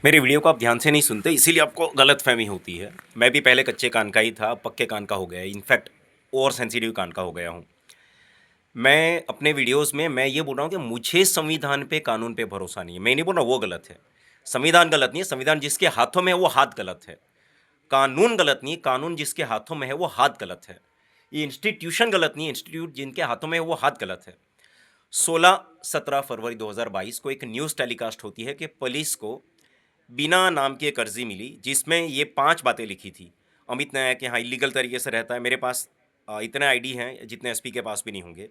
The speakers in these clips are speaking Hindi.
मेरी वीडियो को आप ध्यान से नहीं सुनते, इसीलिए आपको गलतफ़हमी होती है। मैं भी पहले कच्चे कान का ही था, अब पक्के कान का हो गया, इनफैक्ट और सेंसिटिव कान का हो गया हूँ। मैं अपने वीडियोज़ में मैं ये बोल रहा हूँ कि मुझे संविधान पे, कानून पे भरोसा नहीं है। मैं नहीं बोल रहा वो गलत है। संविधान गलत नहीं है, संविधान जिसके हाथों में है वो हाथ गलत है। कानून गलत नहीं है, कानून जिसके हाथों में है वो हाथ गलत है। ये इंस्टीट्यूशन गलत नहीं है, इंस्टीट्यूट जिनके हाथों में है वो हाथ गलत है। 16-17 फरवरी 2022 को एक न्यूज़ टेलीकास्ट होती है कि पुलिस को बिना नाम की एक अर्जी मिली जिसमें ये 5 बातें लिखी थी। अमित नायक यहाँ इल्लीगल तरीके से रहता है। मेरे पास इतने आईडी हैं जितने एसपी के पास भी नहीं होंगे।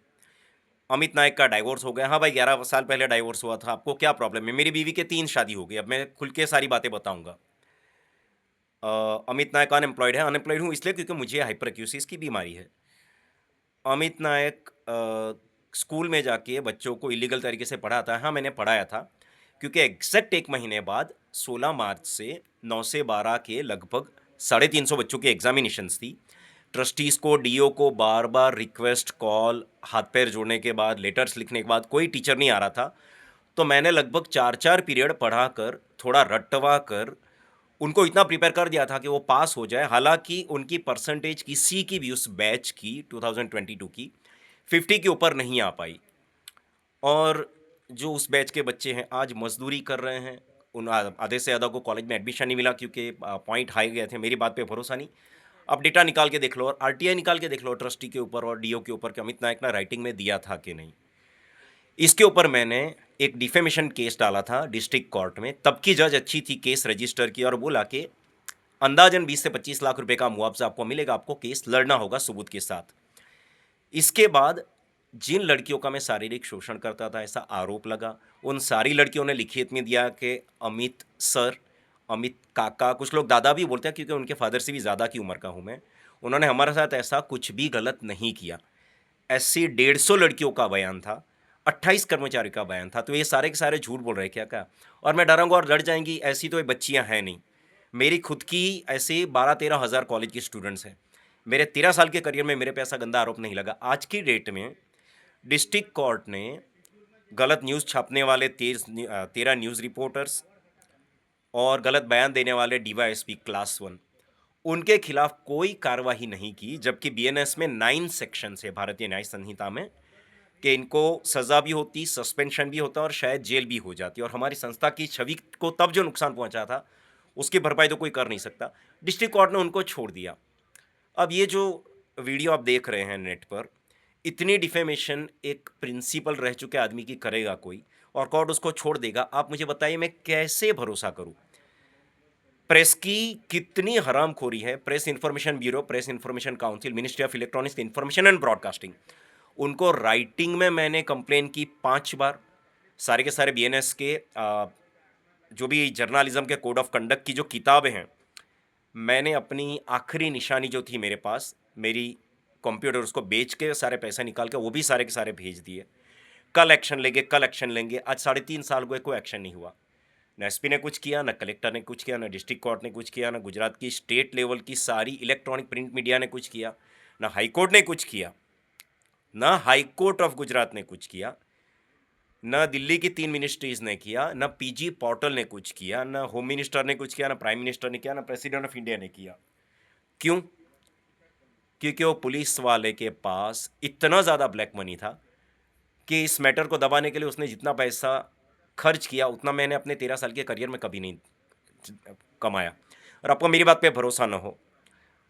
अमित नायक का डाइवोर्स हो गया। हाँ भाई, 11 साल पहले डाइवोर्स हुआ था। आपको क्या प्रॉब्लम है? मेरी बीवी के 3 शादी हो गई। अब मैं खुल के सारी बातें बताऊँगा। अमित नायक अनएम्प्लॉयड है। अनएम्प्लॉयड हूँ इसलिए क्योंकि मुझे हाइपरएक्यूसिस की बीमारी है। अमित नायक स्कूल में जाके बच्चों को इल्लीगल तरीके से पढ़ाता है। हाँ, मैंने पढ़ाया था क्योंकि एग्जैक्ट 1 महीने बाद 16 मार्च से 9 से 12 के लगभग 350 बच्चों की एग्जामिनेशंस थी। ट्रस्टीज़ को, डीओ को बार-बार रिक्वेस्ट, कॉल, हाथ-पैर जोड़ने के बाद, लेटर्स लिखने के बाद कोई टीचर नहीं आ रहा था। तो मैंने लगभग 4-4 पीरियड पढ़ाकर, थोड़ा रटवा कर उनको इतना प्रिपेयर कर दिया था कि वो पास हो जाए। हालाँकि उनकी परसेंटेज किसी की भी उस बैच की 2022 की 50 के ऊपर नहीं आ पाई। और जो उस बैच के बच्चे हैं आज मज़दूरी कर रहे हैं। आधे से ज़्यादा को कॉलेज में एडमिशन नहीं मिला क्योंकि पॉइंट हाई गए थे। मेरी बात पे भरोसा नहीं। आप डेटा निकाल के देख लो और आरटीआई निकाल के देख लो ट्रस्टी के ऊपर और डीओ के ऊपर कि अमित नायक ने राइटिंग में दिया था कि नहीं। इसके ऊपर मैंने एक डिफेमेशन केस डाला था डिस्ट्रिक्ट कोर्ट में। तब की जज अच्छी थी, केस रजिस्टर की और बोला कि अंदाजन 20 से 25 लाख रुपए का मुआवजा आपको मिलेगा, आपको केस लड़ना होगा सबूत के साथ। इसके बाद जिन लड़कियों का मैं शारीरिक शोषण करता था ऐसा आरोप लगा, उन सारी लड़कियों ने लिखित में दिया कि अमित सर, अमित काका, कुछ लोग दादा भी बोलते हैं क्योंकि उनके फादर से भी ज़्यादा की उम्र का हूँ मैं, उन्होंने हमारे साथ ऐसा कुछ भी गलत नहीं किया। ऐसी 150 लड़कियों का बयान था, 28 कर्मचारी का बयान था, तो ये सारे के सारे झूठ बोल रहे हैं क्या? और मैं डरूँगा और डर जाएँगी, ऐसी तो ये बच्चियाँ हैं नहीं। मेरी खुद की ऐसे 12-13 हज़ार कॉलेज की स्टूडेंट्स हैं। मेरे 13 साल के करियर में मेरे पे ऐसा गंदा आरोप नहीं लगा। आज की डेट में डिस्ट्रिक्ट कोर्ट ने गलत न्यूज़ छापने वाले 13 न्यूज़ रिपोर्टर्स और गलत बयान देने वाले डीवाईएसपी क्लास 1 उनके खिलाफ कोई कार्रवाई नहीं की, जबकि बीएनएस में 9 सेक्शंस है भारतीय न्याय संहिता में कि इनको सज़ा भी होती, सस्पेंशन भी होता और शायद जेल भी हो जाती और हमारी संस्था की छवि को तब जो नुकसान पहुंचा था, उसकी भरपाई तो कोई कर नहीं सकता। डिस्ट्रिक्ट कोर्ट ने उनको छोड़ दिया। अब ये जो वीडियो आप देख रहे हैं नेट पर, इतनी डिफेमेशन एक प्रिंसिपल रह चुके आदमी की करेगा कोई और कोर्ट उसको छोड़ देगा? आप मुझे बताइए मैं कैसे भरोसा करूं? प्रेस की कितनी हरामखोरी है। Press information bureau, press information council, ministry of electronics information and broadcasting, उनको राइटिंग में मैंने कंप्लेन की 5 बार। सारे के सारे बीएनएस के जो भी जर्नलिज्म के कोड ऑफ कंडक्ट की जो किताबें हैं, मैंने अपनी आखिरी निशानी जो थी मेरे पास, मेरी कंप्यूटर उसको बेच के सारे पैसे निकाल के वो भी सारे के सारे भेज दिए। कल एक्शन लेंगे, कल एक्शन लेंगे। आज 3.5 साल हुए, कोई एक्शन नहीं हुआ। ना एसपी ने कुछ किया, ना कलेक्टर ने कुछ किया, ना डिस्ट्रिक्ट कोर्ट ने कुछ किया, ना गुजरात की स्टेट लेवल की सारी इलेक्ट्रॉनिक प्रिंट मीडिया ने कुछ किया, ना हाई कोर्ट ने कुछ किया, ना हाई कोर्ट ऑफ गुजरात ने कुछ किया, ना दिल्ली की 3 मिनिस्ट्रीज ने किया, ना पीजी पोर्टल ने कुछ किया, ना होम मिनिस्टर ने कुछ किया, ना प्राइम मिनिस्टर ने किया, ना प्रेसिडेंट ऑफ इंडिया ने किया। क्यों? क्योंकि वो पुलिस वाले के पास इतना ज़्यादा ब्लैक मनी था कि इस मैटर को दबाने के लिए उसने जितना पैसा खर्च किया उतना मैंने अपने 13 साल के करियर में कभी नहीं कमाया। और आपको मेरी बात पे भरोसा ना हो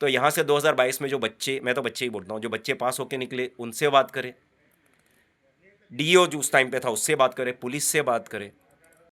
तो यहाँ से 2022 में जो बच्चे, मैं तो बच्चे ही बोलता हूँ, जो बच्चे पास होके निकले उनसे बात करें, डीओ जो उस टाइम पे था उससे बात करें, पुलिस से बात करें।